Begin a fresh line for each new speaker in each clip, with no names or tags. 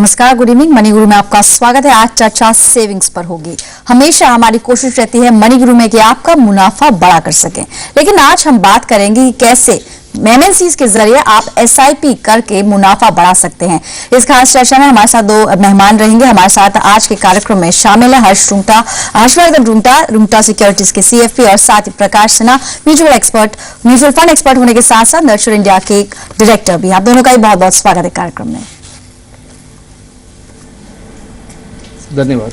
नमस्कार, good evening. Money गुरु में आपका स्वागत है। आज चर्चा सेविंग्स पर होगी। हमेशा हमारी कोशिश रहती है मनी गुरु में कि आपका मुनाफा बड़ा कर सकें, लेकिन आज हम बात करेंगे कि कैसे MNCs के जरिए आप SIP करके मुनाफा बढ़ा सकते हैं। इस खास चर्चा में हमारे साथ दो मेहमान रहेंगे। हमारे साथ आज के कार्यक्रम में शामिल है हर्षवर्धन रुंगटा सिक्योरिटीज के CFP और साथ ही Prakash Sinha mutual fund expert होने के साथ साथ नर्चर इंडिया के डायरेक्टर भी। आप दोनों का ही बहुत बहुत स्वागत है कार्यक्रम में।
धन्यवाद।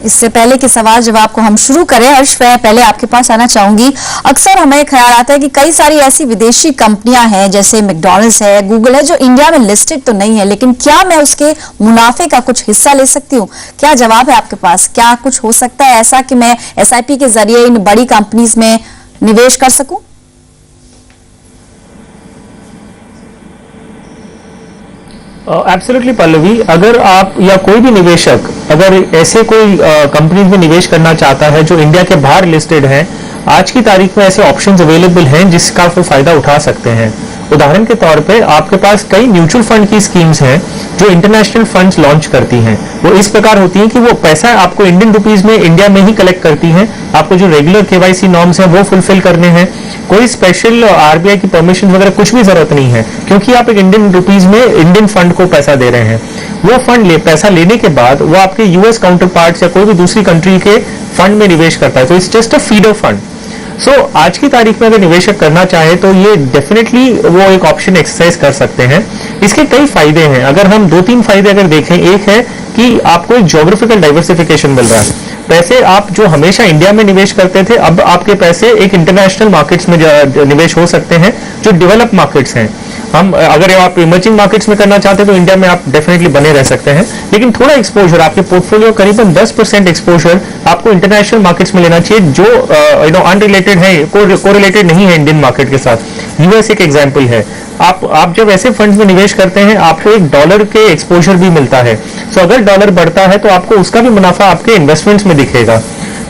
इससे पहले के सवाल जवाब को हम शुरू करें, हर्ष पहले आपके पास आना चाहूंगी। अक्सर हमें ख्याल आता है कि कई सारी ऐसी विदेशी कंपनियां हैं जैसे मैकडॉनल्ड्स है, गूगल है, जो इंडिया में लिस्टेड तो नहीं है, लेकिन क्या मैं उसके मुनाफे का कुछ हिस्सा ले सकती हूँ? क्या जवाब है आपके पास? क्या कुछ हो सकता है ऐसा कि मैं SIP के जरिए इन बड़ी कंपनीज में निवेश कर सकूं?
एब्सोल्युटली पल्लवी, अगर आप या कोई भी निवेशक अगर ऐसे कोई कंपनीज में निवेश करना चाहता है जो इंडिया के बाहर लिस्टेड हैं, आज की तारीख में ऐसे ऑप्शंस अवेलेबल हैं जिसका वो फायदा उठा सकते हैं। उदाहरण के तौर पे आपके पास कई म्यूचुअल फंड की स्कीम्स हैं जो इंटरनेशनल फंड्स लॉन्च करती हैं। वो इस प्रकार होती हैं कि वो पैसा आपको इंडियन रुपीज में इंडिया में ही कलेक्ट करती हैं। आपको जो रेगुलर KYC नॉर्म्स हैं वो फुलफिल करने हैं। कोई स्पेशल RBI की परमिशन वगैरह कुछ भी जरूरत नहीं है, क्योंकि आप एक इंडियन रुपीज में इंडियन फंड को पैसा दे रहे हैं। वो फंड पैसा लेने के बाद वो आपके US काउंटर पार्ट्स या कोई भी दूसरी कंट्री के फंड में निवेश करता है। तो it's just a feeder fund. So आज की तारीख में अगर निवेशक करना चाहे तो ये डेफिनेटली वो एक ऑप्शन एक्सरसाइज कर सकते हैं। इसके कई फायदे हैं। अगर हम 2-3 फायदे अगर देखें, एक है कि आपको एक ज्योग्राफिकल डाइवर्सिफिकेशन मिल रहा है। पैसे आप जो हमेशा इंडिया में निवेश करते थे, अब आपके पैसे एक इंटरनेशनल मार्केट्स में निवेश हो सकते हैं जो डेवलप मार्केट्स हैं। हम अगर आप इमर्जिंग मार्केट्स में करना चाहते हैं तो इंडिया में आप डेफिनेटली बने रह सकते हैं, लेकिन थोड़ा एक्सपोजर आपके पोर्टफोलियो करीबन 10% एक्सपोजर आपको इंटरनेशनल मार्केट्स में लेना चाहिए जो अनरिलेटेड है, कोरिलेटेड नहीं है इंडियन मार्केट के साथ। US एक एग्जाम्पल है। आप जब ऐसे फंड्स में निवेश करते हैं आपको एक डॉलर के एक्सपोजर भी मिलता है। सो अगर डॉलर बढ़ता है तो आपको उसका भी मुनाफा आपके इन्वेस्टमेंट्स में दिखेगा।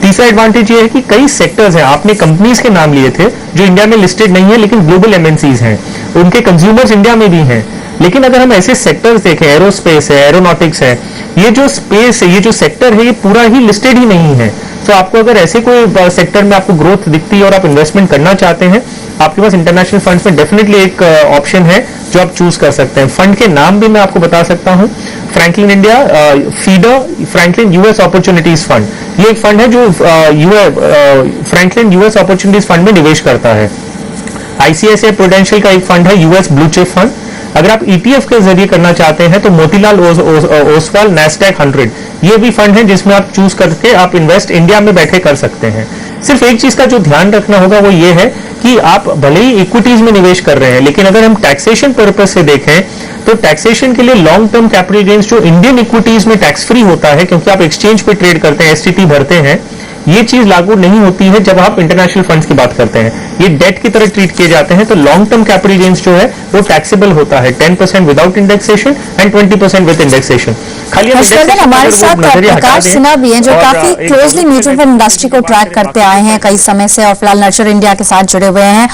तीसरा एडवांटेज ये है कि कई सेक्टर्स हैं, आपने कंपनीज के नाम लिए थे जो इंडिया में लिस्टेड नहीं है लेकिन ग्लोबल MNCs हैं, उनके कंज्यूमर्स इंडिया में भी हैं। लेकिन अगर हम ऐसे सेक्टर्स देखें, एरोस्पेस है, एरोनॉटिक्स है, ये जो स्पेस है, ये जो सेक्टर है, ये पूरा ही लिस्टेड ही नहीं है। तो आपको अगर ऐसे कोई सेक्टर में आपको ग्रोथ दिखती है और आप इन्वेस्टमेंट करना चाहते हैं, आपके पास इंटरनेशनल फंड्स में डेफिनेटली एक ऑप्शन है जो आप चूज कर सकते हैं। फंड के नाम भी मैं आपको बता सकता हूं। Franklin India feeder Franklin US opportunities fund, ये एक फंड है जो फ्रैंकलिन US अपॉर्चुनिटीज फंड में निवेश करता है। ICICI प्रूडेंशियल का एक फंड है US ब्लू चिप फंड। अगर आप ETF के जरिए करना चाहते हैं तो मोतीलाल ओसवाल NASDAQ 100, ये भी फंड है जिसमें आप चूज करके आप इन्वेस्ट इंडिया में बैठे कर सकते हैं। सिर्फ एक चीज का जो ध्यान रखना होगा वो ये है कि आप भले ही इक्विटीज में निवेश कर रहे हैं, लेकिन अगर हम टैक्सेशन पर्पज से देखें तो टैक्सेशन के लिए लॉन्ग टर्म कैपिटल गेन्स जो इंडियन इक्विटीज में टैक्स फ्री होता है, क्योंकि आप एक्सचेंज पे ट्रेड करते हैं, STT भरते हैं, ये चीज लागू नहीं होती है जब आप इंटरनेशनल फंड्स की बात करते हैं। ये डेट की तरह ट्रीट किए जाते हैं। तो लॉन्ग टर्म कैपिटल गेन्स जो है वो टैक्सेबल होता है, 10% without indexation and 20% with indexation. खाली
हमारे साथ प्रकाश सिन्हा भी हैं जो काफी क्लोजली म्यूचुअल फंड इंडस्ट्री को ट्रैक करते आए हैं कई समय से और फिलहाल नर्चर इंडिया के साथ जुड़े हुए हैं।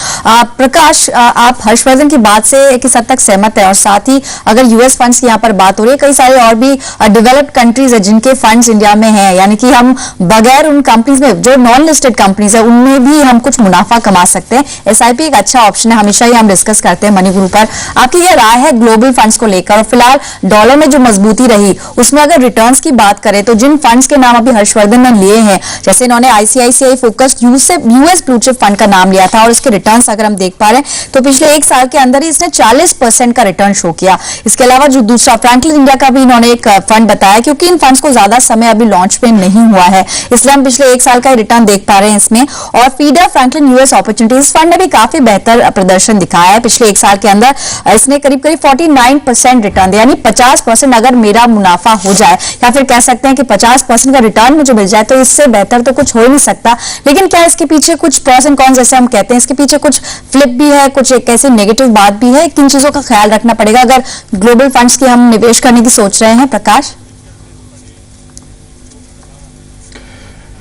प्रकाश, आप हर्षवर्धन की बात से एक हद तक सहमत है और साथ ही अगर US फंड्स की यहाँ पर बात हो रही है, कई सारे और भी डेवलप्ड कंट्रीज है जिनके फंड्स इंडिया में हैं, यानी कि हम बगैर उन कंपनीज में जो नॉन लिस्टेड कंपनीज है उनमें भी हम कुछ मुनाफा कमा सकते हैं। SIP एक अच्छा ऑप्शन है, हमेशा ही हम डिस्कस करते हैं मनी गुरु पर। आपकी यह राय है ग्लोबल फंड्स को लेकर? और फिलहाल डॉलर में जो मजबूती रही उसमें अगर रिटर्न्स की बात करें तो जिन फंड्स के नाम अभी हर्षवर्धन ने लिए हैं, जैसे इन्होंने ICICI focused US blue chip fund का नाम लिया था और उसके रिटर्न्स अगर हम देख पा रहे हैं तो पिछले एक साल के अंदर ही इसने 40% का रिटर्न शो किया। इसके अलावा जो दूसरा फ्रैंकलिन इंडिया का भी इन्होंने एक फंड बताया, क्योंकि इन फंड्स को ज्यादा समय अभी लॉन्च पे नहीं हुआ है, इसलिए हम पिछले एक साल का रिटर्न देख पा रहे हैं इसमें। और feeder Franklin US opportunities fund ने भी काफी बेहतर प्रदर्शन दिखाया है। पिछले एक साल के अंदर इसने करीब 49% रिटर्न दिया, यानी 50% अगर मेरा मुनाफा हो जाए या फिर कह सकते हैं कि 50% का रिटर्न मुझे मिल जाए तो इससे बेहतर तो कुछ हो ही नहीं सकता। लेकिन क्या इसके पीछे कुछ प्रॉस एंड कॉन्स जैसे हम कहते हैं, इसके पीछे कुछ फ्लिप भी है, कुछ एक ऐसी नेगेटिव बात भी है? किन चीजों का ख्याल रखना पड़ेगा अगर ग्लोबल फंड्स की हम निवेश करने की सोच रहे हैं? प्रकाश,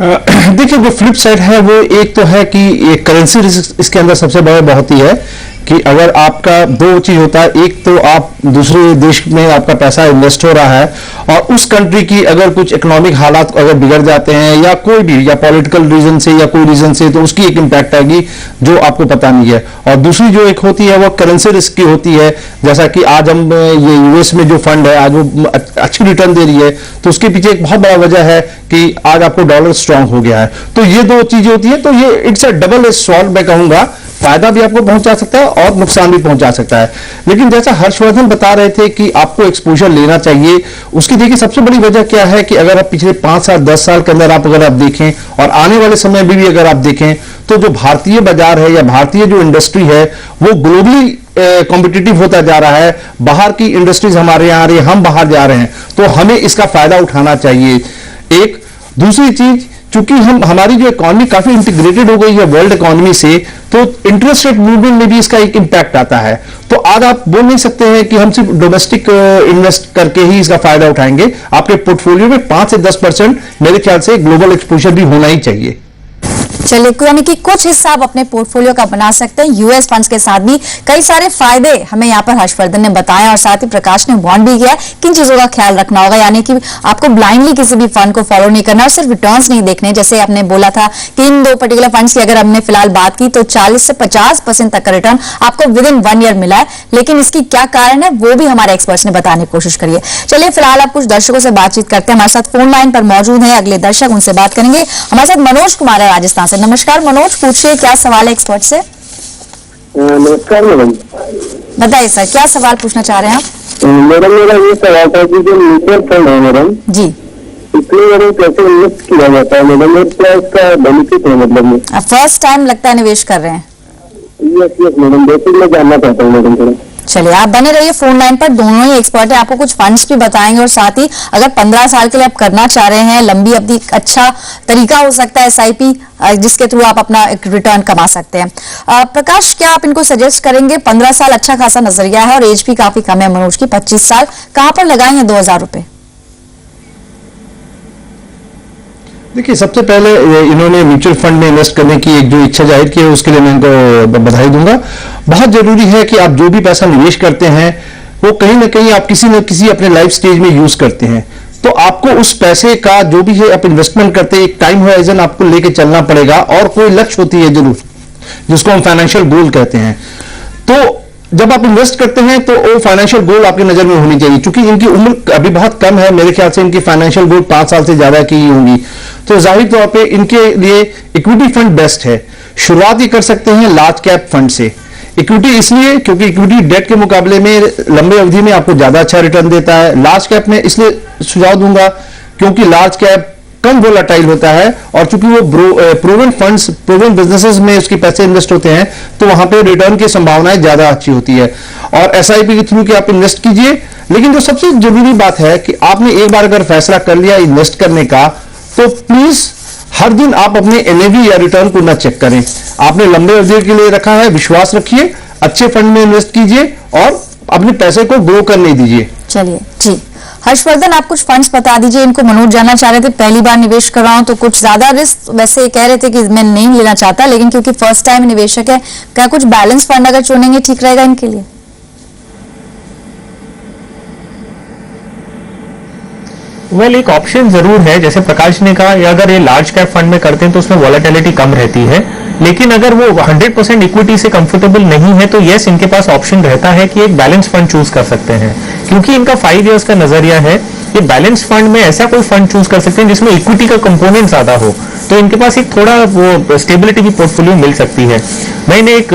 देखिए, वो फ्लिप साइड है वो एक तो है कि एक करेंसी रिस्क इसके अंदर सबसे बड़ा बहुत ही है कि अगर आपका दो चीज होता है, एक तो आप दूसरे देश में आपका पैसा इन्वेस्ट हो रहा है और उस कंट्री की अगर कुछ इकोनॉमिक हालात अगर बिगड़ जाते हैं या कोई भी, या पॉलिटिकल रीजन से या कोई रीजन से, तो उसकी एक इम्पैक्ट आएगी जो आपको पता नहीं है। और दूसरी जो एक होती है वो करेंसी रिस्क की होती है, जैसा कि आज हम ये यूएस में जो फंड है आज वो अच्छी रिटर्न दे रही है, तो उसके पीछे एक बहुत बड़ा वजह है कि आज आपको डॉलर स्ट्रांग हो गया है। तो ये दो चीजें होती है, तो ये it's a double edge sword मैं कहूंगा, फायदा भी आपको पहुंचा सकता है और नुकसान भी पहुंचा सकता है। लेकिन जैसा हर्षवर्धन बता रहे थे कि आपको एक्सपोजर लेना चाहिए, उसकी देखिए सबसे बड़ी वजह क्या है कि अगर आप पिछले 5 साल 10 साल के अंदर अगर आप देखें और आने वाले समय में भी अगर आप देखें, तो जो भारतीय बाजार है या भारतीय जो इंडस्ट्री है वो ग्लोबली कॉम्पिटिटिव होता जा रहा है। बाहर की इंडस्ट्रीज हमारे यहाँ आ रही है, हम बाहर जा रहे हैं, तो हमें इसका फायदा उठाना चाहिए। एक दूसरी चीज, चूंकि हमारी जो इकोनॉमी काफी इंटीग्रेटेड हो गई है वर्ल्ड इकोनॉमी से, तो इंटरेस्ट रेट मूवमेंट में भी इसका एक इंपैक्ट आता है। तो आज आप बोल नहीं सकते हैं कि हम सिर्फ डोमेस्टिक इन्वेस्ट करके ही इसका फायदा उठाएंगे। आपके पोर्टफोलियो में 5 से 10% मेरे ख्याल से ग्लोबल एक्सपोजर भी होना ही चाहिए।
चलिए, यानी कि कुछ हिस्सा आप अपने पोर्टफोलियो का बना सकते हैं यूएस फंड्स के साथ भी। कई सारे फायदे हमें यहाँ पर हर्षवर्धन ने बताया और साथ ही प्रकाश ने वार्न भी किया किन चीजों का ख्याल रखना होगा, यानी कि आपको ब्लाइंडली किसी भी फंड को फॉलो नहीं करना और सिर्फ रिटर्न्स नहीं देखने। जैसे आपने बोला था कि इन 2 पर्टिकुलर फंड्स की अगर हमने फिलहाल बात की तो 40 से 50% तक का रिटर्न आपको विद इन 1 ईयर मिला है, लेकिन इसकी क्या कारण है वो भी हमारे एक्सपर्ट्स ने बताने की कोशिश करी है। चलिए, फिलहाल आप कुछ दर्शकों से बातचीत करते हैं। हमारे साथ फोन लाइन पर मौजूद है अगले दर्शक, उनसे बात करेंगे। हमारे साथ मनोज कुमार है राजस्थान से। नमस्कार मनोज, पूछिए क्या सवाल है एक्सपर्ट से।
नमस्कार मैडम।
बताइए सर, क्या सवाल पूछना चाह रहे हैं आप?
मैडम मेरा ये सवाल था कि जो म्यूचुअल फंड है मैडम
जी,
इसमें मैडम कैसे इन्वेस्ट किया जाता है मैडम, और क्या इसका बेनिफिट है मतलब में?
आप फर्स्ट टाइम लगता है निवेश कर रहे हैं?
यस मैडम, बेसिक मैं जानना चाहता हूँ मैडम थोड़ा।
चलिए, आप बने रहिए फोन लाइन पर, दोनों ही एक्सपर्ट है, आपको कुछ फंड्स भी बताएंगे और साथ ही अगर 15 साल के लिए आप करना चाह रहे हैं, लंबी अवधि अच्छा तरीका हो सकता है एसआईपी, जिसके थ्रू आप अपना एक रिटर्न कमा सकते हैं। प्रकाश, क्या आप इनको सजेस्ट करेंगे? 15 साल अच्छा खासा नजरिया है और एज भी काफी कम है मनोज की, 25 साल। कहां पर लगाएंगे 2000 रुपए?
देखिए, सबसे पहले इन्होंने म्यूचुअल फंड में इन्वेस्ट करने की एक जो इच्छा जाहिर की है उसके लिए मैं इनको बधाई दूंगा। बहुत जरूरी है कि आप जो भी पैसा निवेश करते हैं वो कहीं ना कहीं आप किसी न किसी अपने लाइफ स्टेज में यूज करते हैं, तो आपको उस पैसे का जो भी है आप इन्वेस्टमेंट करते हैं एक टाइम होराइजन आपको लेके चलना पड़ेगा और कोई लक्ष्य होती है जरूर, जिसको हम फाइनेंशियल गोल कहते हैं। तो जब आप इन्वेस्ट करते हैं तो वो फाइनेंशियल गोल आपकी नजर में होनी चाहिए। क्योंकि इनकी उम्र अभी बहुत कम है, मेरे ख्याल से इनकी फाइनेंशियल गोल 5 साल से ज्यादा की होंगी, तो जाहिर तौर पे इनके लिए इक्विटी फंड बेस्ट है। शुरुआत ही कर सकते हैं लार्ज कैप फंड से। इक्विटी इसलिए क्योंकि इक्विटी डेट के मुकाबले में लंबे अवधि में आपको ज्यादा अच्छा रिटर्न देता है। लार्ज कैप में इसलिए सुझाव दूंगा क्योंकि लार्ज कैप कम वोलाटाइल होता है और चूंकि वो प्रूवन फंड्स, प्रूवन बिजनेसेस में उसके पैसे इन्वेस्ट होते हैं, तो वहां पे रिटर्न की संभावनाएं ज्यादा अच्छी होती है। और एसआईपी के थ्रू कि आप इन्वेस्ट कीजिए। लेकिन जो सबसे जरूरी बात है कि आपने एक बार अगर फैसला कर लिया इन्वेस्ट करने का, तो प्लीज हर दिन आप अपने एनएवी या रिटर्न को न चेक करें। आपने लंबे अवधि के लिए रखा है, विश्वास रखिए, अच्छे फंड में इन्वेस्ट कीजिए और अपने पैसे को ग्रो करने दीजिए।
चलिए जी, हर्षवर्धन आप कुछ फंड्स बता दीजिए। इनको मनोज जानना चाह रहे थे, पहली बार निवेश कर रहा हूं तो कुछ ज्यादा रिस्क, वैसे कह रहे थे कि मैं नहीं लेना चाहता, लेकिन क्योंकि फर्स्ट टाइम निवेशक है, क्या कुछ बैलेंस फंड अगर चुनेंगे ठीक रहेगा इनके लिए?
एक ऑप्शन जरूर है, जैसे प्रकाश ने कहा, अगर ये लार्ज कैप फंड में करते हैं तो उसमें वॉलेटिलिटी कम रहती है, लेकिन अगर वो 100% इक्विटी से कंफर्टेबल नहीं है तो यस, इनके पास ऑप्शन रहता है कि एक बैलेंस फंड चूज कर सकते हैं। क्योंकि इनका 5 इयर्स का नजरिया है, ये बैलेंस फंड में ऐसा कोई फंड चूज कर सकते हैं जिसमें इक्विटी का कंपोनेंट ज्यादा हो, तो इनके पास एक थोड़ा वो स्टेबिलिटी की पोर्टफोलियो मिल सकती है। मैं इन्हें एक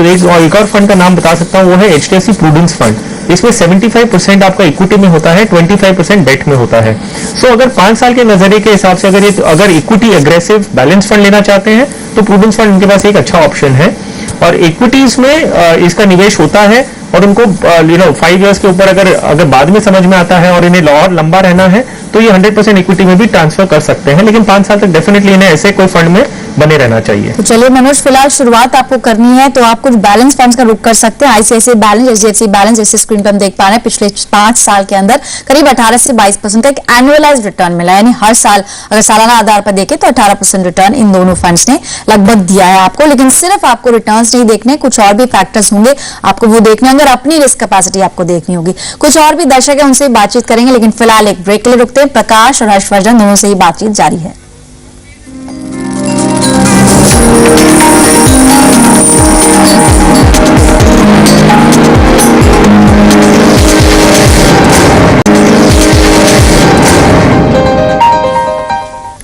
और फंड का नाम बता सकता हूँ, वो है HDFC प्रूडेंस फंड। इसमें 75% आपका इक्विटी में होता है, 25% डेट में होता है। सो अगर 5 साल के नजरिए के हिसाब से अगर इक्विटी एग्रेसिव बैलेंस फंड लेना चाहते हैं तो प्रूडेंस फंड इनके पास एक अच्छा ऑप्शन है। और इक्विटीज में इसका निवेश होता है और उनको 5 इयर्स के ऊपर अगर बाद में समझ में आता है और इन्हें और लंबा रहना है तो ये 100% इक्विटी में भी ट्रांसफर कर सकते हैं, लेकिन 5 साल तक डेफिनेटली इन्हें ऐसे कोई फंड में बने रहना चाहिए।
तो चलिए मनोज, फिलहाल शुरुआत आपको करनी है तो आप कुछ बैलेंस फंड्स का रुख कर सकते हैं। आईसीआईसीआई बैलेंस, एचडीएफसी बैलेंस, जैसे स्क्रीन पर हम देख पा रहे हैं पिछले 5 साल के अंदर करीब 18 से 22% का एक एनुअलाइज्ड रिटर्न मिला, यानी हर साल अगर सालाना आधार पर देखें तो 18% रिटर्न इन दोनों फंड्स ने लगभग दिया है आपको। लेकिन सिर्फ आपको रिटर्न्स नहीं देखने, कुछ और भी फैक्टर्स होंगे आपको वो देखने होंगे, अपनी रिस्क कैपेसिटी आपको देखनी होगी। कुछ और भी दर्शक है, उनसे बातचीत करेंगे, लेकिन फिलहाल एक ब्रेक के लिए रुकते हैं। प्रकाश और हर्षवर्धन दोनों से ही बातचीत जारी है।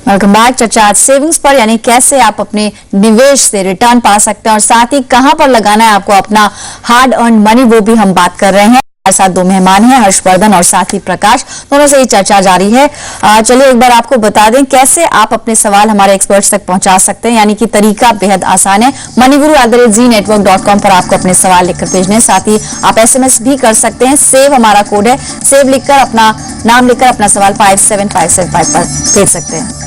Welcome back. चर्चा आज सेविंग्स पर, यानी कैसे आप अपने निवेश से रिटर्न पा सकते हैं और साथ ही कहां पर लगाना है आपको अपना हार्ड अर्न मनी, वो भी हम बात कर रहे हैं। हमारे साथ दो मेहमान हैं, हर्षवर्धन और साथ ही प्रकाश, दोनों से ही चर्चा जारी है। चलिए एक बार आपको बता दें कैसे आप अपने सवाल हमारे एक्सपर्ट्स तक पहुंचा सकते हैं, यानी कि तरीका बेहद आसान है। moneyguru@zeenetwork.com पर आपको अपने सवाल लिखकर भेजने हैं। साथ ही आप SMS भी कर सकते हैं। सेव हमारा कोड है, सेव लिखकर अपना नाम लिखकर अपना सवाल 57575 पर भेज सकते हैं।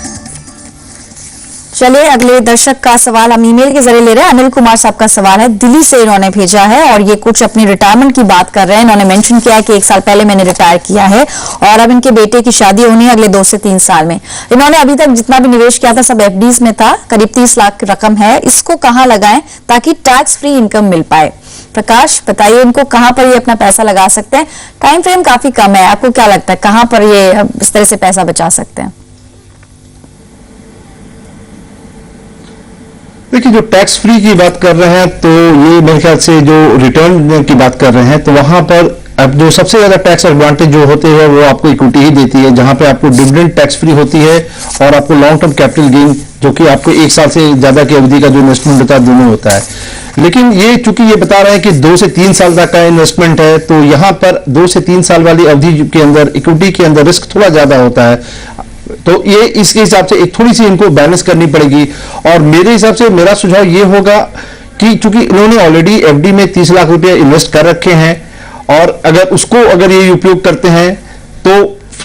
चलिए अगले दर्शक का सवाल हम ईमेल के जरिए ले रहे हैं। अनिल कुमार साहब का सवाल है, दिल्ली से इन्होंने भेजा है और ये कुछ अपनी रिटायरमेंट की बात कर रहे हैं। इन्होंने मेंशन किया है कि 1 साल पहले मैंने रिटायर किया है और अब इनके बेटे की शादी होनी है अगले 2 से 3 साल में। इन्होंने अभी तक जितना भी निवेश किया था सब FDs में था, करीब 30 लाख की रकम है। इसको कहाँ लगाएं ताकि टैक्स फ्री इनकम मिल पाए? प्रकाश बताइए इनको कहां पर ये अपना पैसा लगा सकते हैं? टाइम फ्रेम काफी कम है, आपको क्या लगता है कहां पर ये इस तरह से पैसा बचा सकते हैं?
देखिए, जो टैक्स फ्री की बात कर रहे हैं तो ये मेरे ख्याल से जो रिटर्न की बात कर रहे हैं तो वहां पर अब जो सबसे ज्यादा टैक्स एडवांटेज जो होते हैं वो आपको इक्विटी ही देती है, जहां पे आपको डिविडेंड टैक्स फ्री होती है और आपको लॉन्ग टर्म कैपिटल गेन जो कि आपको 1 साल से ज्यादा की अवधि का जो इन्वेस्टमेंट होता है दोनों होता है। लेकिन ये चूंकि ये बता रहे हैं कि 2 से 3 साल तक का इन्वेस्टमेंट है तो यहां पर 2 से 3 साल वाली अवधि के अंदर इक्विटी के अंदर रिस्क थोड़ा ज्यादा होता है, तो ये इसके हिसाब से एक थोड़ी सी इनको बैलेंस करनी पड़ेगी। और मेरे हिसाब से मेरा सुझाव ये होगा कि चूंकि इन्होंने ऑलरेडी FD में 30 लाख रुपए इन्वेस्ट कर रखे हैं और अगर ये उपयोग करते हैं तो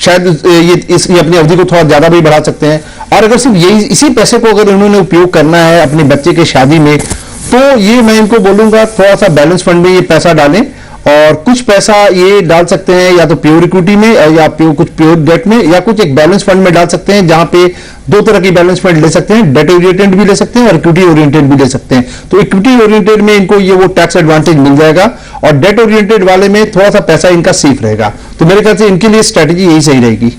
शायद ये अपनी अवधि को थोड़ा ज्यादा भी बढ़ा सकते हैं। और अगर सिर्फ इसी पैसे को अगर इन्होंने उपयोग करना है अपने बच्चे के शादी में तो ये मैं इनको बोलूंगा थोड़ा सा बैलेंस फंड में ये पैसा डालें और कुछ पैसा ये डाल सकते हैं या तो प्योर इक्विटी में या कुछ प्योर डेट में या कुछ एक बैलेंस फंड में डाल सकते हैं, जहां पे 2 तरह की बैलेंस फंड ले सकते हैं, डेट ओरिएंटेड भी ले सकते हैं और इक्विटी ओरिएंटेड भी ले सकते हैं। तो इक्विटी ओरिएंटेड में इनको ये वो टैक्स एडवांटेज मिल जाएगा और डेट ओरिएंटेड वाले में थोड़ा सा पैसा इनका सेफ रहेगा। तो मेरे ख्याल से इनके लिए स्ट्रैटेजी यही सही रहेगी।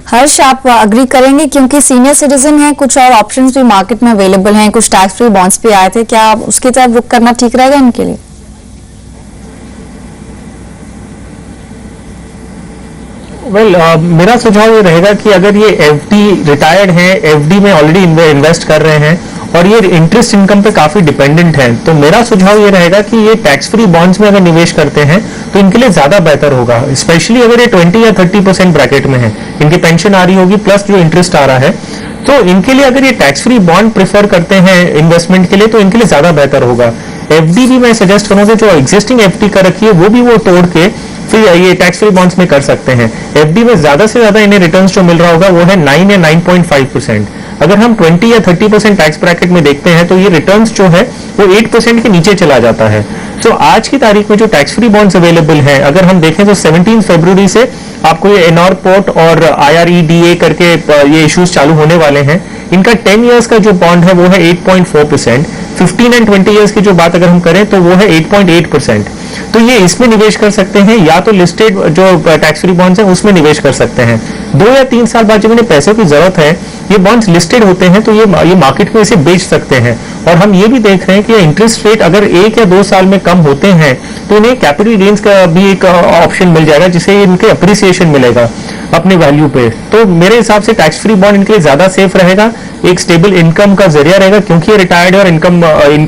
हर्ष, आप अग्री करेंगे क्योंकि सीनियर सिटीजन है, कुछ और ऑप्शंस भी मार्केट में अवेलेबल हैं, कुछ टैक्स फ्री बॉन्ड्स भी आए थे, क्या उसकी तरफ रुख करना ठीक रहेगा इनके लिए?
मेरा सुझाव ये रहेगा कि अगर ये FD रिटायर्ड है, FD में ऑलरेडी इन्वेस्ट कर रहे हैं और ये इंटरेस्ट इनकम पे काफी डिपेंडेंट है, तो मेरा सुझाव ये रहेगा कि ये टैक्स फ्री बॉन्ड्स में अगर निवेश करते हैं तो इनके लिए ज्यादा बेहतर होगा, स्पेशली अगर ये 20 या 30% ब्रैकेट में है, इनकी पेंशन आ रही होगी प्लस जो इंटरेस्ट आ रहा है, तो इनके लिए अगर ये टैक्स फ्री बॉन्ड प्रेफर करते हैं इन्वेस्टमेंट के लिए तो इनके लिए ज्यादा बेहतर होगा। FD भी मैं सजेस्ट करूंगा, जो एग्जिस्टिंग FD कर रखी है वो भी वो तोड़ के फिर ये टैक्स फ्री बॉन्ड्स में कर सकते हैं। FD में ज्यादा से ज्यादा इन्हें रिटर्न्स जो मिल रहा होगा वो है 9 या 9.5%। अगर हम 20 या 30% टैक्स ब्रैकेट में देखते हैं तो ये रिटर्न्स जो है वो 8% के नीचे चला जाता है। तो आज की तारीख में जो टैक्स फ्री बॉन्ड्स अवेलेबल हैं, अगर हम देखें तो 17 फरवरी से आपको ये एनॉर पोर्ट और IREDA करके ये इश्यूज चालू होने वाले हैं। इनका 10 इयर्स का जो बॉन्ड है वो है 8.4%, 15 एंड 20 इयर्स की जो बात अगर हम करें तो वो है 8.8%। तो ये इसमें निवेश कर सकते हैं या तो लिस्टेड जो टैक्स फ्री बॉन्ड्स हैं उसमें निवेश कर सकते हैं। 2 या 3 साल बाद जब इन्हें पैसों की जरूरत है, ये बॉन्ड्स लिस्टेड होते हैं तो ये मार्केट में इसे बेच सकते हैं। और हम ये भी देख रहे हैं कि इंटरेस्ट रेट अगर 1 या 2 साल में कम होते हैं तो इन्हें कैपिटल गेन्स का भी एक ऑप्शन मिल जाएगा जिससे इनके अप्रिसिएशन मिलेगा अपने वैल्यू पे। तो मेरे हिसाब से टैक्स फ्री बॉन्ड इनके लिए ज्यादा सेफ रहेगा, एक स्टेबल इनकम का जरिया रहेगा, क्योंकि ये रिटायर्ड है और इनकम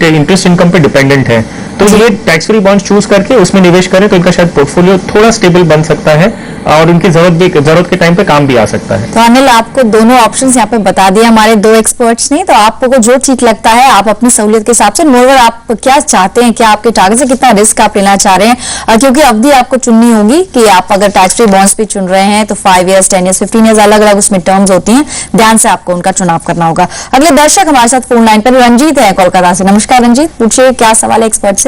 इंटरेस्ट इनकम पे डिपेंडेंट है। तो ये टैक्स फ्री बॉन्ड चूज करके उसमें निवेश करें तो इनका शायद पोर्टफोलियो थोड़ा स्टेबल बन सकता है और उनकी जरूरत के टाइम पे काम भी आ सकता है।
तो अनिल, आपको दोनों ऑप्शंस यहाँ पे बता दिए हमारे दो एक्सपर्ट्स ने, तो आपको जो ठीक लगता है आप अपनी सहूलियत के हिसाब से, मोरओवर आप क्या चाहते हैं, क्या आपके टारगेट से कितना रिस्क आप लेना चाह रहे हैं, क्योंकि अवधि आपको चुननी होगी कि आप अगर टैक्स फ्री बॉन्ड्स भी चुन रहे हैं तो 5 ईयर्स, 10 ईयर्स, 15 ईयर्स, अलग अलग उसमें टर्म्स होती हैं, ध्यान से आपको उनका चुनाव करना होगा। अगले दर्शक हमारे साथ फोन लाइन पर रंजीत है कोलकाता से। नमस्कार रंजीत, पूछिए क्या सवाल है एक्सपर्ट से।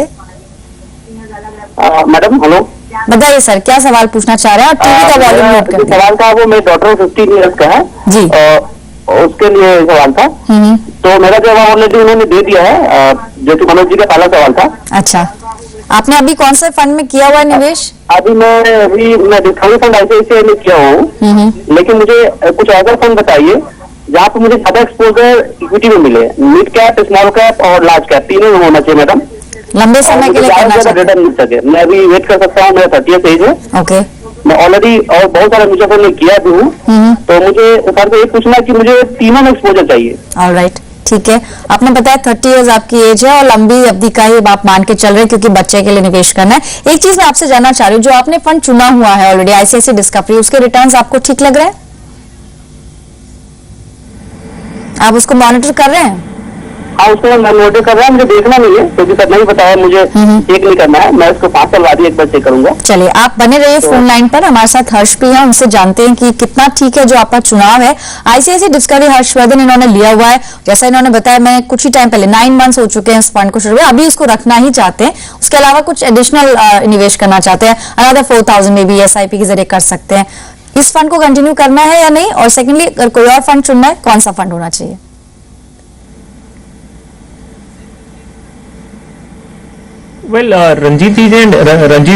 मैडम हेलो,
बताइए सर, क्या सवाल पूछना चाह रहे हैं, और टीवी का वॉल्यूम म्यूट कर दीजिए।
सवाल था वो मेरे डॉटर 15 ईयर्स का है
जी,
उसके लिए सवाल था। तो मेरा जवाब ऑलरेडी उन्होंने दे दिया है, जो कि मनोज जी का पहला सवाल था।
अच्छा, आपने अभी कौन से फंड में किया हुआ है निवेश?
अभी मैं डिस्कवरी फंड ICICI में किया हूँ, लेकिन मुझे कुछ अदर फंड बताइए जहाँ पे मुझे ज्यादा एक्सपोजर इक्विटी में मिले। मिड कैप, स्मॉल कैप और लार्ज कैप, तीनों में होना चाहिए मैडम,
लंबे समय के लिए करना चाहते हैं।
रिटर्न मिल सके। मैं अभी वेट कर सकता हूँ, मेरा 30 एज है।
ओके,
मैं ऑलरेडी और बहुत सारे म्यूचुअल फंड में किया भी हूँ, तो मुझे सर से ये पूछना कि मुझे तीनों में एक्सपोजर चाहिए।
ऑलराइट, ठीक है। आपने बताया 30 इयर्स आपकी एज है और लंबी अवधि का ही आप मान के चल रहे हैं क्योंकि बच्चे के लिए निवेश करना है। एक चीज मैं आपसे जानना चाह रही हूँ, जो आपने फंड चुना हुआ है ऑलरेडी ICICI डिस्कवरी, उसके रिटर्न्स आपको ठीक लग रहे हैं? आप उसको मॉनिटर कर रहे हैं?
हाँ, उसको मैं नोटिस कर रहा हूँ, मुझे देखना नहीं है क्योंकि सर नहीं बताया मुझे चेक नहीं करना है। मैं उसको 5 साल बाद ही एक बार चेक करूंगा।
चलिए, आप बने रहिए फोन लाइन पर। हमारे साथ हर्ष भी है, उनसे जानते हैं कि कितना ठीक है जो आपका चुनाव है। ICICI डिस्कवरी हर्षवर्धन इन्होंने लिया हुआ है, जैसा इन्होंने बताया। मैं कुछ ही टाइम पहले 9 मंथ्स हो चुके हैं इस फंड को शुरू हुए, अभी इसको रखना ही चाहते हैं, उसके अलावा कुछ एडिशनल निवेश करना चाहते हैं, अनदर 4000 में भी SIP के जरिए कर सकते हैं। इस फंड को कंटिन्यू करना है या नहीं, और सेकेंडली अगर कोई और फंड चुनना है, कौन सा फंड होना चाहिए?
रंजीत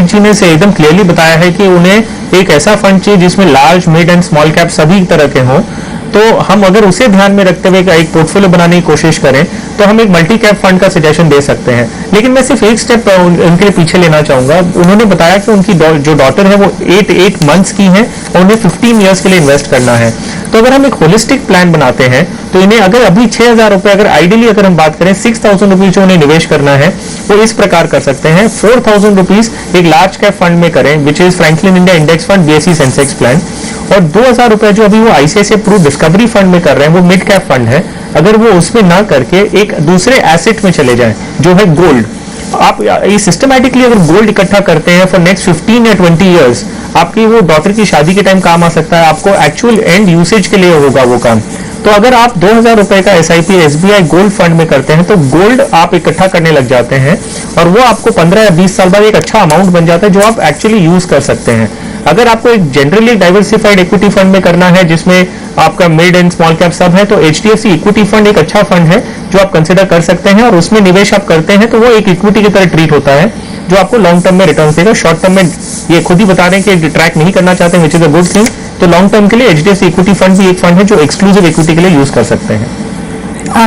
जी ने से एकदम क्लियरली बताया है कि उन्हें एक ऐसा फंड चाहिए जिसमें large, mid and small cap सभी तरह के हों। तो हम अगर उसे ध्यान में रखते हुए एक पोर्टफोलियो बनाने की कोशिश करें तो हम एक मल्टी कैप फंड का सजेशन दे सकते हैं। लेकिन मैं सिर्फ एक स्टेप उनके पीछे लेना चाहूंगा। उन्होंने बताया कि उनकी जो डॉटर है वो 8 मंथ्स की है और उन्हें 15 ईयर्स के लिए इन्वेस्ट करना है। तो अगर हम एक होलिस्टिक प्लान बनाते हैं तो इन्हें अगर अभी 6000 रुपए, अगर आइडियली अगर हम बात करें 6000 रुपीज जो उन्हें निवेश करना है वो इस प्रकार कर सकते हैं। 4000 रुपीज एक लार्ज कैप फंड में करें, which is Franklin India index fund BSE Sensex plan, और 2000 रुपए जो अभी वो ICICI प्रू डिस्कवरी फंड में कर रहे हैं वो मिड कैप फंड है, अगर वो उसमें ना करके एक दूसरे एसेट में चले जाएं जो है गोल्ड। आप ये सिस्टमैटिकली अगर गोल्ड इकट्ठा करते हैं फॉर नेक्स्ट 15 या 20 इयर्स, आपकी वो डॉटर की शादी के टाइम काम आ सकता है, आपको एक्चुअल एंड यूसेज के लिए होगा वो काम। तो अगर आप 2000 रुपए का SIP SBI गोल्ड फंड में करते हैं तो गोल्ड आप इकट्ठा करने लग जाते हैं और वो आपको 15 या 20 साल बाद एक अच्छा अमाउंट बन जाता है जो आप एक्चुअली यूज कर सकते हैं। अगर आपको एक जनरली डाइवर्सिफाइड इक्विटी फंड में करना है जिसमें आपका मिड एंड स्मॉल कैप सब है, तो HDFC इक्विटी फंड एक अच्छा फंड है जो आप कंसिडर कर सकते हैं, और उसमें निवेश आप करते हैं तो वो एक इक्विटी की तरह ट्रीट होता है जो आपको लॉन्ग टर्म में रिटर्न देगा। शॉर्ट टर्म में ये खुद ही बता रहे हैं कि ट्रैक नहीं करना चाहते, which is a good thing. तो लॉन्ग टर्म के लिए HDFC इक्विटी फंड भी एक फंड है जो एक्सक्लूसिव इक्विटी के लिए यूज कर सकते हैं।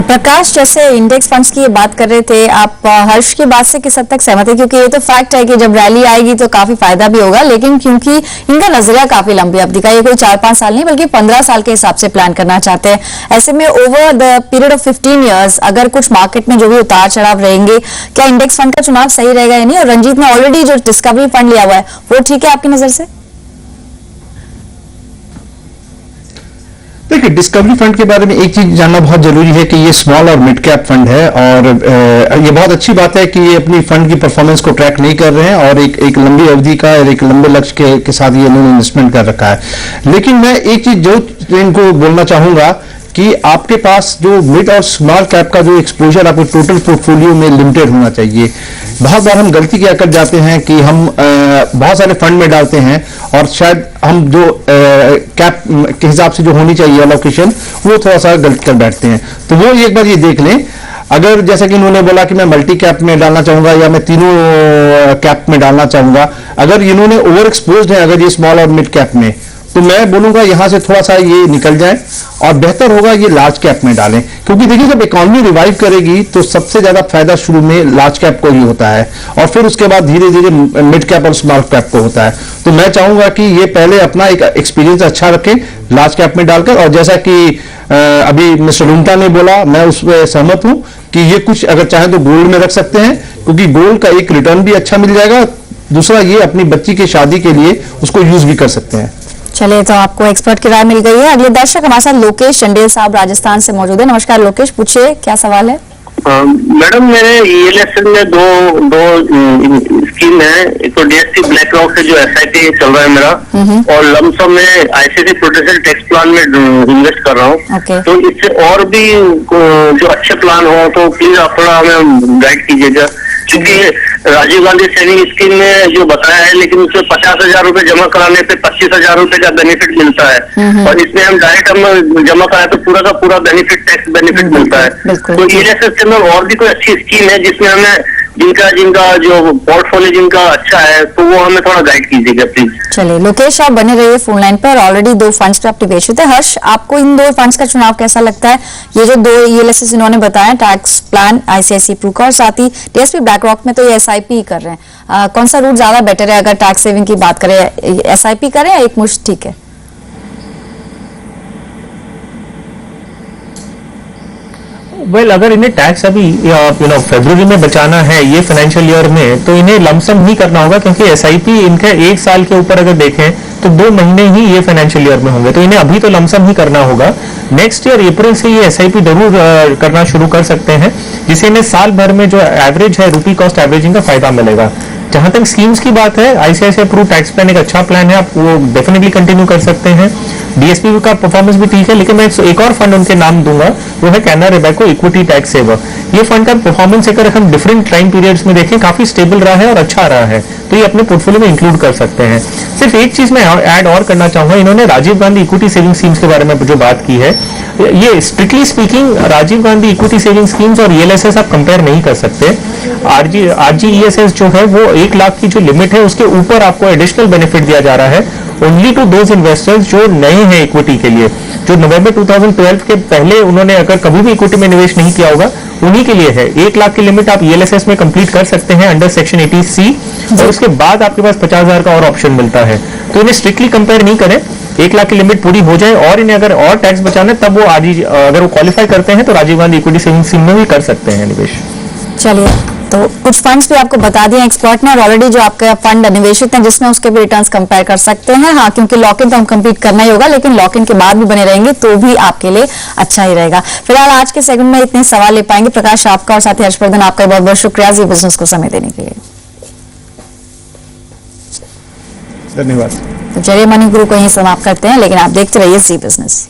प्रकाश, जैसे इंडेक्स फंड्स की ये बात कर रहे थे आप, हर्ष की बात से किस हद तक सहमत है? क्योंकि ये तो फैक्ट है कि जब रैली आएगी तो काफी फायदा भी होगा, लेकिन क्योंकि इनका नजरिया काफी लंबी अवधि का, ये कोई 4-5 साल नहीं बल्कि 15 साल के हिसाब से प्लान करना चाहते हैं। ऐसे में over the period of 15 years अगर कुछ मार्केट में जो भी उतार चढ़ाव रहेंगे, क्या इंडेक्स फंड का चुनाव सही रहेगा या नहीं? और रंजीत ने ऑलरेडी जो डिस्कवरी फंड लिया हुआ है वो ठीक है आपकी नजर से?
देखिए, डिस्कवरी फंड के बारे में एक चीज जानना बहुत जरूरी है कि ये स्मॉल और मिड कैप फंड है, और ये बहुत अच्छी बात है कि ये अपनी फंड की परफॉर्मेंस को ट्रैक नहीं कर रहे हैं और एक लंबी अवधि का और एक लंबे लक्ष्य के साथ ये इन्होंने इन्वेस्टमेंट कर रखा है। लेकिन मैं एक चीज जो इनको बोलना चाहूंगा कि आपके पास जो मिड और स्मॉल कैप का जो एक्सपोजर आपको टोटल पोर्टफोलियो में लिमिटेड होना चाहिए। बहुत बार हम गलती क्या कर जाते हैं कि हम बहुत सारे फंड में डालते हैं और शायद हम जो कैप के हिसाब से जो होनी चाहिए एलोकेशन, वो थोड़ा सा गलत कर बैठते हैं। तो वो एक बार ये देख लें, अगर जैसा कि इन्होंने बोला कि मैं मल्टी कैप में डालना चाहूंगा या मैं तीनों कैप में डालना चाहूंगा, अगर इन्होंने ओवर एक्सपोज्ड है अगर ये स्मॉल और मिड कैप में, तो मैं बोलूंगा यहां से थोड़ा सा ये निकल जाए और बेहतर होगा ये लार्ज कैप में डालें। क्योंकि देखिए, जब इकोनॉमी रिवाइव करेगी तो सबसे ज्यादा फायदा शुरू में लार्ज कैप को ही होता है और फिर उसके बाद धीरे धीरे मिड कैप और स्मॉल कैप को होता है। तो मैं चाहूंगा कि ये पहले अपना एक एक्सपीरियंस अच्छा रखें, लार्ज कैप में डालकर। और जैसा कि अभी मिस्टर रुंगटा ने बोला, मैं उस पर सहमत हूं कि ये कुछ अगर चाहे तो गोल्ड में रख सकते हैं, क्योंकि गोल्ड का एक रिटर्न भी अच्छा मिल जाएगा, दूसरा ये अपनी बच्ची की शादी के लिए उसको यूज भी कर सकते हैं।
चलिए, तो आपको एक्सपर्ट की राय मिल गई है। अगले दर्शक हमारे साथ लोकेश चंडेल साहब राजस्थान से मौजूद है। नमस्कार लोकेश, पूछिए क्या सवाल है।
मैडम, मेरे ईएलएसएस में दो स्कीम है। एक तो डीएसपी ब्लैक रॉक से जो एसआईपी चल रहा है मेरा, और लमसम में आईसीआईसी प्रोटेक्शन टैक्स प्लान में इन्वेस्ट कर रहा हूँ। तो इससे और भी जो अच्छे प्लान हो तो प्लीज आप थोड़ा हमें गाइड कीजिएगा, क्योंकि राजीव गांधी सेविंग स्कीम में जो बताया है, लेकिन उसमें 50,000 रुपए जमा कराने पे 25,000 रुपए का बेनिफिट मिलता है, और इसमें हम डायरेक्ट हम जमा कराए तो पूरा का पूरा बेनिफिट, टैक्स बेनिफिट मिलता है। तो ईएलएसएस में और भी कोई अच्छी स्कीम है जिसमें हमें जिनका जो पोर्टफोलियो जिनका अच्छा है, तो वो हमें थोड़ा गाइड कीजिएगा प्लीज।
चलिए लोकेश, आप बने रहिए फोन लाइन पर। ऑलरेडी 2 फंड्स पे आप निवेशित है। हर्ष, आपको इन 2 फंड्स का चुनाव कैसा लगता है? ये जो 2 ईएलएसएस इन्होंने बताया, टैक्स प्लान आईसीआईसी प्रूका और साथ ही डीएसपी ब्लैक रॉक में तो ये एसआईपी ही कर रहे हैं, कौन सा रूट ज्यादा बेटर है? अगर टैक्स सेविंग की बात करें, एसआईपी करें या एक मुश्त ठीक है?
वेल, अगर इन्हें टैक्स अभी फरवरी में बचाना है ये फाइनेंशियल ईयर में, तो इन्हें लमसम ही करना होगा, क्योंकि एसआईपी इनके 1 साल के ऊपर अगर देखें तो 2 महीने ही ये फाइनेंशियल ईयर में होंगे, तो इन्हें अभी तो लमसम ही करना होगा। नेक्स्ट ईयर अप्रैल से ये एसआईपी जरूर करना शुरू कर सकते हैं, जिससे इन्हें साल भर में जो एवरेज है रुपी कॉस्ट एवरेजिंग का फायदा मिलेगा। जहां तक स्कीम्स की बात है, आईसीआईसीआई अप्रूव टैक्स प्लान एक अच्छा प्लान है, आप वो डेफिनेटली कंटिन्यू कर सकते हैं। डीएसपी का परफॉर्मेंस भी ठीक है, लेकिन मैं एक और फंड उनके नाम दूंगा, वो है Canara Robeco equity tax saver. ये फंड का परफॉर्मेंस अगर हम डिफरेंट टाइम पीरियड्स में देखें, काफी स्टेबल रहा है और अच्छा रहा है, तो ये अपने पोर्टफोलियो में इंक्लूड कर सकते हैं। सिर्फ एक चीज मैं ऐड और करना चाहूंगा, इन्होंने Rajiv Gandhi equity saving schemes के बारे में जो बात की है, ये strictly speaking Rajiv Gandhi equity saving schemes और ईएलएसएस आप कंपेयर नहीं कर सकते। आरजीईएसएस जो है वो 1 लाख की जो लिमिट है उसके ऊपर आपको एडिशनल बेनिफिट दिया जा रहा है, ओनली टू दोज इन्वेस्टर्स जो नए हैं इक्विटी के लिए, जो नवंबर 2012 के पहले उन्होंने अगर कभी भी इक्विटी में निवेश नहीं किया होगा, उन्हीं के लिए है। 1 लाख की लिमिट आप ईएलएसएस में कंप्लीट कर सकते हैं अंडर सेक्शन 80C, और उसके बाद आपके पास 50,000 का और ऑप्शन मिलता है। तो इन्हें स्ट्रिक्टली कंपेयर नहीं करें, 1 लाख की लिमिट पूरी हो जाए और इन्हें अगर और टैक्स बचाना है, तब वो अगर वो क्वालिफाई करते हैं तो Rajiv Gandhi equity saving scheme में भी कर सकते हैं निवेश।
चलिए, तो कुछ फंड्स भी आपको बता दिए एक्सपर्ट ने, और ऑलरेडी जो आपका फंड निवेशित हैं जिसमें उसके भी रिटर्न्स कंपेयर कर सकते हैं। हाँ, क्योंकि लॉक इन तो हम कंप्लीट करना ही होगा, लेकिन लॉक इन के बाद भी बने रहेंगे तो भी आपके लिए अच्छा ही रहेगा। फिलहाल आज के सेगमेंट में इतने सवाल ले पाएंगे। प्रकाश, आपका और साथी हर्षवर्धन, आपका बहुत बहुत शुक्रिया जी बिजनेस को समय देने के लिए।
धन्यवाद।
तो चलिए मनी गुरु को यहीं समाप्त करते हैं, लेकिन आप देखते रहिए जी बिजनेस।